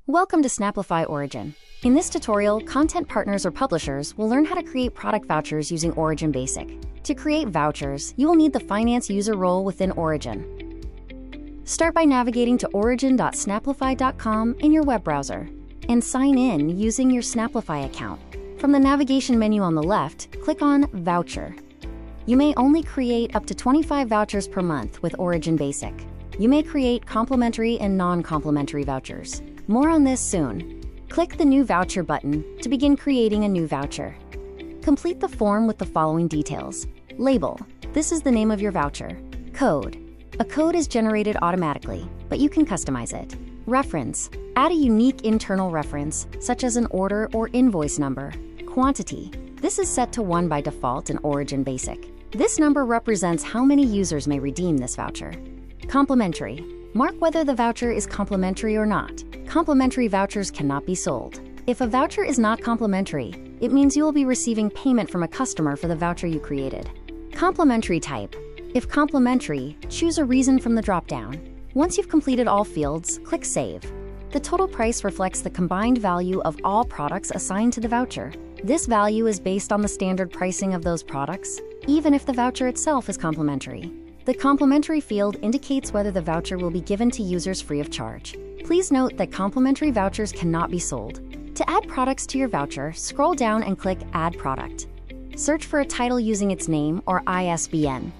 Welcome to Snaplify Origin. In this tutorial, content partners or publishers will learn how to create product vouchers using Origin Basic. To create vouchers, you will need the finance user role within Origin. Start by navigating to origin.snaplify.com in your web browser and sign in using your Snaplify account. From the navigation menu on the left, click on Voucher. You may only create up to 25 vouchers per month with Origin Basic. You may create complimentary and non-complimentary vouchers. More on this soon. Click the New Voucher button to begin creating a new voucher. Complete the form with the following details. Label. This is the name of your voucher. Code. A code is generated automatically, but you can customize it. Reference. Add a unique internal reference, such as an order or invoice number. Quantity. This is set to 1 by default in Origin Basic. This number represents how many users may redeem this voucher. Complimentary. Mark whether the voucher is complimentary or not. Complimentary vouchers cannot be sold. If a voucher is not complimentary, it means you will be receiving payment from a customer for the voucher you created. Complimentary type. If complimentary, choose a reason from the drop-down. Once you've completed all fields, click Save. The total price reflects the combined value of all products assigned to the voucher. This value is based on the standard pricing of those products, even if the voucher itself is complimentary. The complimentary field indicates whether the voucher will be given to users free of charge. Please note that complimentary vouchers cannot be sold. To add products to your voucher, scroll down and click Add Product. Search for a title using its name or ISBN.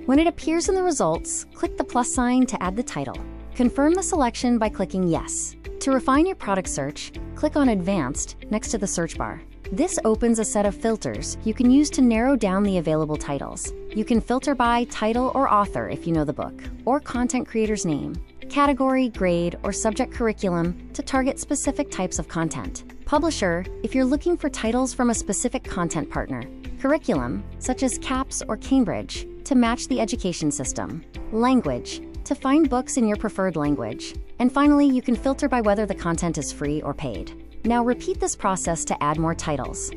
When it appears in the results, click the plus sign to add the title. Confirm the selection by clicking Yes. To refine your product search, click on Advanced next to the search bar. This opens a set of filters you can use to narrow down the available titles. You can filter by title or author if you know the book, or content creator's name, category, grade, or subject curriculum to target specific types of content. Publisher, if you're looking for titles from a specific content partner. Curriculum, such as CAPS or Cambridge, to match the education system. Language, to find books in your preferred language. And finally, you can filter by whether the content is free or paid. Now repeat this process to add more titles.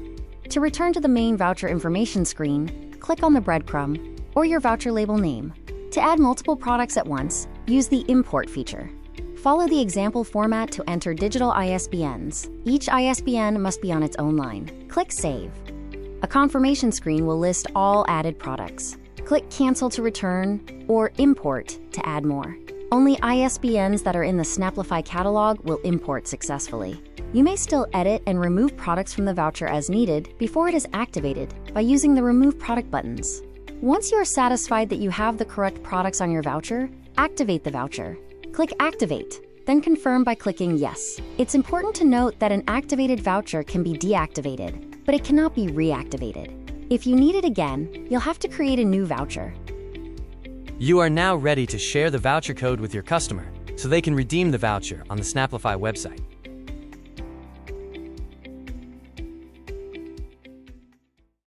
To return to the main voucher information screen, click on the breadcrumb or your voucher label name. To add multiple products at once, use the Import feature. Follow the example format to enter digital ISBNs. Each ISBN must be on its own line. Click Save. A confirmation screen will list all added products. Click Cancel to return or Import to add more. Only ISBNs that are in the Snaplify catalog will import successfully. You may still edit and remove products from the voucher as needed before it is activated by using the Remove Product buttons. Once you are satisfied that you have the correct products on your voucher, activate the voucher. Click Activate, then confirm by clicking Yes. It's important to note that an activated voucher can be deactivated, but it cannot be reactivated. If you need it again, you'll have to create a new voucher. You are now ready to share the voucher code with your customer so they can redeem the voucher on the Snaplify website.